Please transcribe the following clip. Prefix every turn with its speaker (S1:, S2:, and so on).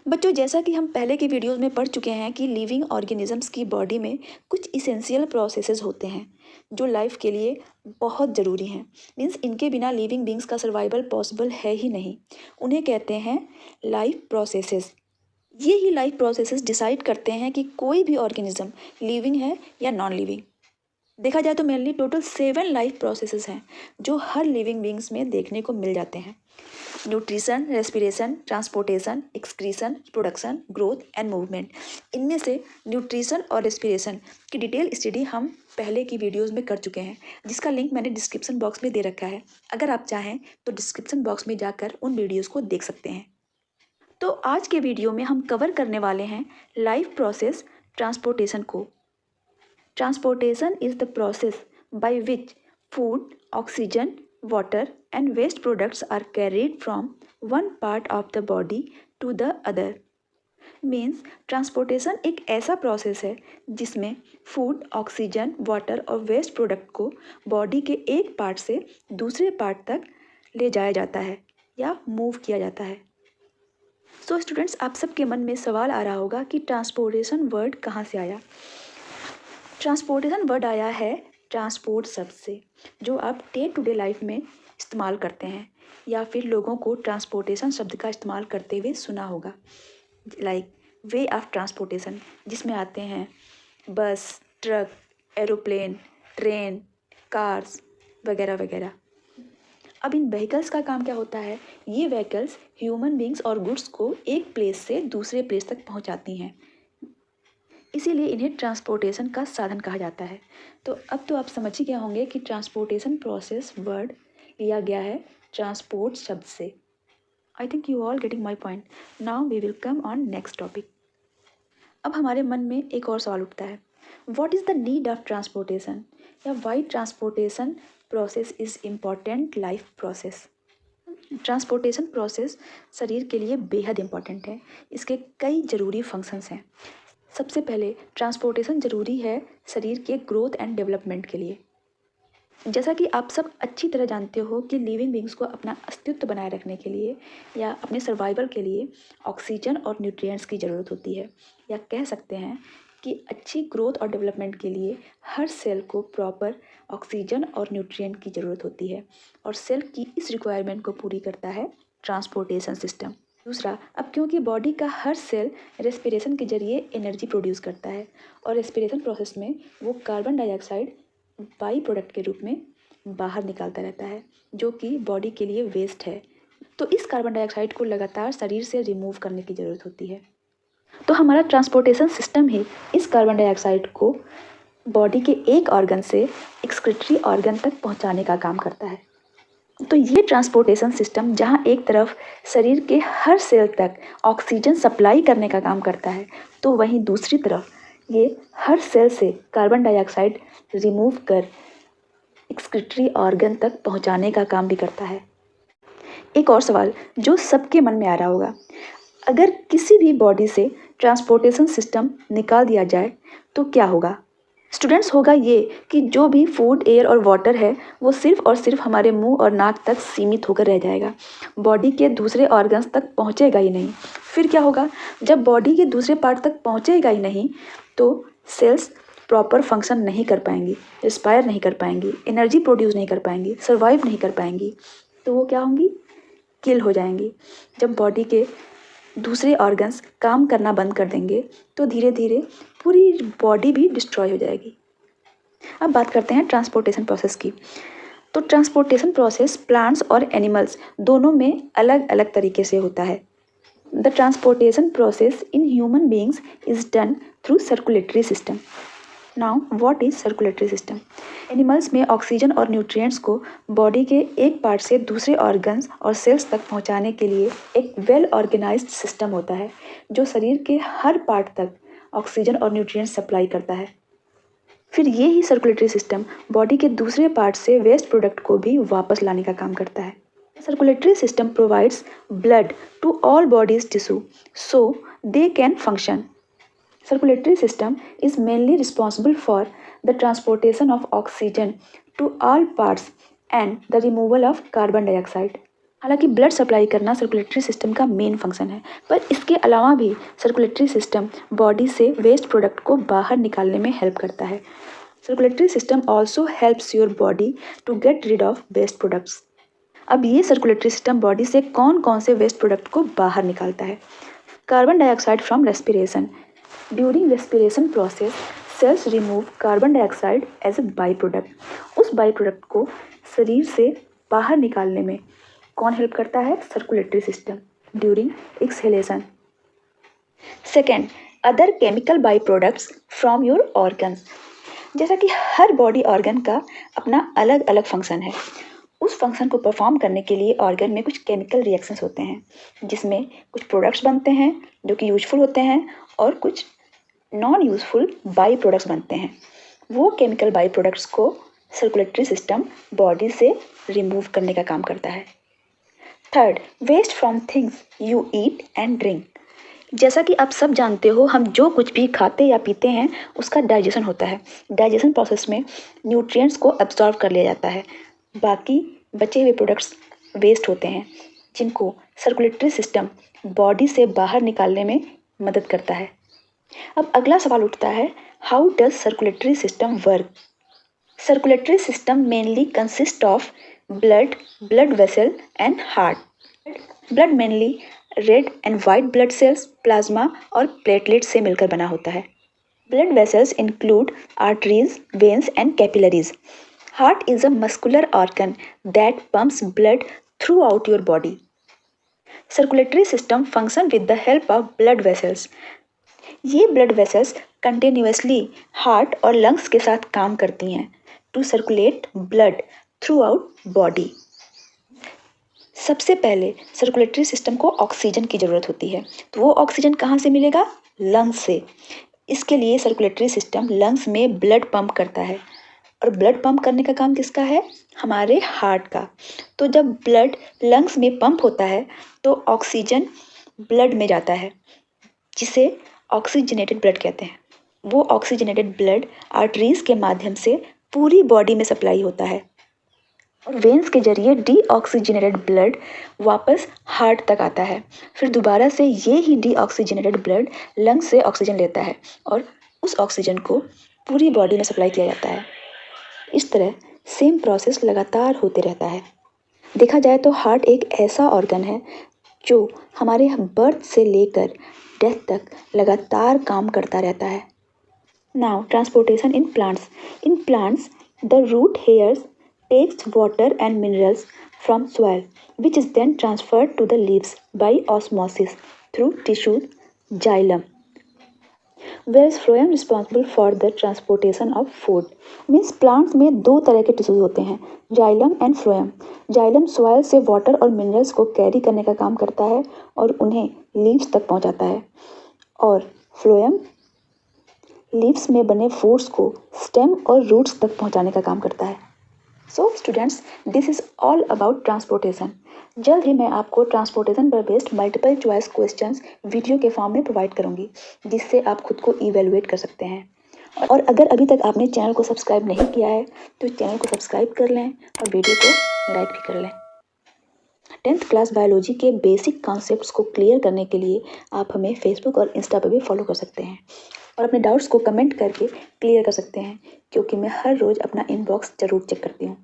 S1: बच्चों, जैसा कि हम पहले की वीडियोस में पढ़ चुके हैं कि लिविंग ऑर्गेनिजम्स की बॉडी में कुछ इसेंशियल प्रोसेसेस होते हैं जो लाइफ के लिए बहुत ज़रूरी हैं। मीन्स इनके बिना लिविंग बींग्स का सर्वाइवल पॉसिबल है ही नहीं। उन्हें कहते हैं लाइफ प्रोसेसेस। ये ही लाइफ प्रोसेसेस डिसाइड करते हैं कि कोई भी ऑर्गेनिज्म लिविंग है या नॉन लिविंग। देखा जाए तो मेनली टोटल 7 लाइफ प्रोसेसेस हैं जो हर लिविंग बींग्स में देखने को मिल जाते हैं। Nutrition, respiration, transportation, excretion, production, growth and movement. इनमें से न्यूट्रिशन और रेस्पिरेशन की डिटेल स्टडी हम पहले की वीडियोस में कर चुके हैं, जिसका लिंक मैंने डिस्क्रिप्शन बॉक्स में दे रखा है। अगर आप चाहें तो डिस्क्रिप्शन बॉक्स में जाकर उन वीडियोस को देख सकते हैं। तो आज के वीडियो में हम कवर करने वाले हैं लाइफ प्रोसेस ट्रांसपोर्टेशन को। Transportation is the process by which food, oxygen, water and waste products are carried from one part of the body to the other. Means transportation एक ऐसा प्रोसेस है जिसमें फूड, ऑक्सीजन, वाटर और waste product को body के एक part से दूसरे पार्ट तक ले जाया जाता है या मूव किया जाता है। सो स्टूडेंट्स, आप सबके मन में सवाल आ रहा होगा कि ट्रांसपोर्टेशन वर्ड कहाँ से आया। ट्रांसपोर्टेशन वर्ड आया है ट्रांसपोर्ट शब्द से, जो आप डे टू डे लाइफ में इस्तेमाल करते हैं या फिर लोगों को ट्रांसपोर्टेशन शब्द का इस्तेमाल करते हुए सुना होगा। लाइक वे ऑफ ट्रांसपोर्टेशन, जिसमें आते हैं बस, ट्रक, एरोप्लेन, ट्रेन, कार्स वगैरह वगैरह। अब इन व्हीकल्स का काम क्या होता है? ये व्हीकल्स ह्यूमन बींग्स और गुड्स को एक प्लेस से दूसरे प्लेस तक पहुंचाती हैं, इसीलिए इन्हें ट्रांसपोर्टेशन का साधन कहा जाता है। तो अब तो आप समझ ही गए होंगे कि ट्रांसपोर्टेशन प्रोसेस वर्ड लिया गया है ट्रांसपोर्ट शब्द से। I think you all getting my point. Now we will come on next topic. अब हमारे मन में एक और सवाल उठता है, what is the need of transportation, या why transportation process is important life process. Transportation process शरीर के लिए बेहद इम्पॉर्टेंट है। इसके कई ज़रूरी फंक्शंस हैं। सबसे पहले ट्रांसपोर्टेशन ज़रूरी है शरीर के ग्रोथ एंड डेवलपमेंट के लिए। जैसा कि आप सब अच्छी तरह जानते हो कि लिविंग बींग्स को अपना अस्तित्व बनाए रखने के लिए या अपने सर्वाइवल के लिए ऑक्सीजन और न्यूट्रिएंट्स की ज़रूरत होती है, या कह सकते हैं कि अच्छी ग्रोथ और डेवलपमेंट के लिए हर सेल को प्रॉपर ऑक्सीजन और न्यूट्रिएंट की ज़रूरत होती है, और सेल की इस रिक्वायरमेंट को पूरी करता है ट्रांसपोर्टेशन सिस्टम। दूसरा, अब क्योंकि बॉडी का हर सेल रेस्पिरेशन के जरिए एनर्जी प्रोड्यूस करता है, और रेस्पिरेशन प्रोसेस में वो कार्बन डाइऑक्साइड बाई प्रोडक्ट के रूप में बाहर निकालता रहता है, जो कि बॉडी के लिए वेस्ट है। तो इस कार्बन डाइऑक्साइड को लगातार शरीर से रिमूव करने की ज़रूरत होती है। तो हमारा ट्रांसपोर्टेशन सिस्टम ही इस कार्बन डाइऑक्साइड को बॉडी के एक ऑर्गन से एक्सक्रीटरी ऑर्गन तक पहुंचाने का काम करता है। तो ये ट्रांसपोर्टेशन सिस्टम जहाँ एक तरफ शरीर के हर सेल तक ऑक्सीजन सप्लाई करने का काम करता है, तो वहीं दूसरी तरफ ये हर सेल से कार्बन डाइऑक्साइड रिमूव कर एक्सक्रीटरी ऑर्गन तक पहुंचाने का काम भी करता है। एक और सवाल जो सबके मन में आ रहा होगा, अगर किसी भी बॉडी से ट्रांसपोर्टेशन सिस्टम निकाल दिया जाए तो क्या होगा? स्टूडेंट्स, होगा ये कि जो भी फूड, एयर और वाटर है वो सिर्फ और सिर्फ हमारे मुंह और नाक तक सीमित होकर रह जाएगा, बॉडी के दूसरे ऑर्गन्स तक पहुंचेगा ही नहीं। फिर क्या होगा? जब बॉडी के दूसरे पार्ट तक पहुंचेगा ही नहीं तो सेल्स प्रॉपर फंक्शन नहीं कर पाएंगी, रिस्पायर नहीं कर पाएंगी, एनर्जी प्रोड्यूस नहीं कर पाएंगी, सर्वाइव नहीं कर पाएंगी, तो वो क्या होंगी? किल हो जाएंगी। जब बॉडी के दूसरे ऑर्गन्स काम करना बंद कर देंगे तो धीरे धीरे पूरी बॉडी भी डिस्ट्रॉय हो जाएगी। अब बात करते हैं ट्रांसपोर्टेशन प्रोसेस की। तो ट्रांसपोर्टेशन प्रोसेस प्लांट्स और एनिमल्स दोनों में अलग अलग तरीके से होता है। The transportation process in human beings is done through circulatory system. Now what is circulatory system? Animals में ऑक्सीजन और न्यूट्रिएंट्स को बॉडी के एक पार्ट से दूसरे ऑर्गन्स और सेल्स तक पहुंचाने के लिए एक वेल ऑर्गेनाइज्ड सिस्टम होता है, जो शरीर के हर पार्ट तक ऑक्सीजन और न्यूट्रिएंट्स सप्लाई करता है। फिर ये ही सर्कुलेटरी सिस्टम बॉडी के दूसरे पार्ट से वेस्ट प्रोडक्ट को भी वापस लाने का काम करता है। Circulatory system provides blood to all bodies tissue so they can function. Circulatory system is mainly responsible for the transportation of oxygen to all parts and the removal of carbon dioxide. हालांकि blood supply करना circulatory system का main function है, पर इसके अलावा भी circulatory system body से waste product को बाहर निकालने में हेल्प करता है। Circulatory system also helps your body to get rid of waste products. अब ये सर्कुलेटरी सिस्टम बॉडी से कौन कौन से वेस्ट प्रोडक्ट को बाहर निकालता है। Carbon dioxide from respiration. During respiration process cells remove carbon dioxide as a by product. उस बाई प्रोडक्ट को शरीर से बाहर निकालने में कौन हेल्प करता है? Circulatory system during exhalation. Second, other chemical by products from your organs. जैसा कि हर बॉडी ऑर्गन का अपना अलग अलग फंक्शन है, उस फंक्शन को परफॉर्म करने के लिए ऑर्गन में कुछ केमिकल रिएक्शंस होते हैं, जिसमें कुछ प्रोडक्ट्स बनते हैं जो कि यूजफुल होते हैं और कुछ नॉन यूजफुल बाई प्रोडक्ट्स बनते हैं। वो केमिकल बाई प्रोडक्ट्स को सर्कुलेटरी सिस्टम बॉडी से रिमूव करने का काम करता है। Third, waste from things you eat and drink. जैसा कि आप सब जानते हो, हम जो कुछ भी खाते या पीते हैं उसका डाइजेशन होता है। डाइजेशन प्रोसेस में न्यूट्रिएंट्स को एब्जॉर्ब कर लिया जाता है। बाकी बचे हुए प्रोडक्ट्स वेस्ट होते हैं, जिनको सर्कुलेटरी सिस्टम बॉडी से बाहर निकालने में मदद करता है। अब अगला सवाल उठता है, how does circulatory system work? Circulatory system mainly consist of blood, blood vessel and heart. Blood mainly red and white blood cells, plasma और प्लेटलेट से मिलकर बना होता है। Blood vessels include arteries, veins and capillaries. Heart is a muscular organ that pumps blood through out your body. Circulatory system function with the help of blood vessels. ये blood vessels continuously heart और lungs के साथ काम करती हैं to circulate blood throughout body. सबसे पहले circulatory system को ऑक्सीजन की ज़रूरत होती है, तो वो ऑक्सीजन कहाँ से मिलेगा? लंग्स से। इसके लिए सर्कुलेटरी सिस्टम लंग्स में ब्लड पंप करता है, और ब्लड पंप करने का काम किसका है? हमारे हार्ट का। तो जब ब्लड लंग्स में पंप होता है तो ऑक्सीजन ब्लड में जाता है, जिसे ऑक्सीजनेटेड ब्लड कहते हैं। वो ऑक्सीजनेटेड ब्लड आर्टरीज के माध्यम से पूरी बॉडी में सप्लाई होता है, और वेन्स के जरिए डीऑक्सीजनेटेड ब्लड वापस हार्ट तक आता है। फिर दोबारा से ये ही डीऑक्सीजनेटेड ब्लड लंग्स से ऑक्सीजन लेता है और उस ऑक्सीजन को पूरी बॉडी में सप्लाई किया जाता है। इस तरह सेम प्रोसेस लगातार होते रहता है। देखा जाए तो हार्ट एक ऐसा ऑर्गन है जो हमारे बर्थ से लेकर डेथ तक लगातार काम करता रहता है। Now transportation in plants. In plants the root hairs takes water and minerals from soil, which is then transferred to the leaves by osmosis through tissue xylem. Whereas phloem responsible for the transportation of food. Means plants में दो तरह के tissues होते हैं, xylem and phloem. Xylem soil से water और minerals को carry करने का काम करता है और उन्हें लीव्स तक पहुंचाता है, और फ्लोएम लीव्स में बने फूड्स को स्टेम और रूट्स तक पहुंचाने का काम करता है। So students, this is all about transportation. जल्द ही मैं आपको ट्रांसपोर्टेशन पर based multiple choice questions video के फॉर्म में प्रोवाइड करूंगी, जिससे आप खुद को इवेलुएट कर सकते हैं। और अगर अभी तक आपने चैनल को सब्सक्राइब नहीं किया है तो चैनल को सब्सक्राइब कर लें और वीडियो को लाइक भी कर लें। 10th क्लास बायोलॉजी के बेसिक कॉन्सेप्ट्स को क्लियर करने के लिए आप हमें फेसबुक और इंस्टा पर भी फॉलो कर सकते हैं, और अपने डाउट्स को कमेंट करके क्लियर कर सकते हैं, क्योंकि मैं हर रोज़ अपना इनबॉक्स ज़रूर चेक करती हूँ।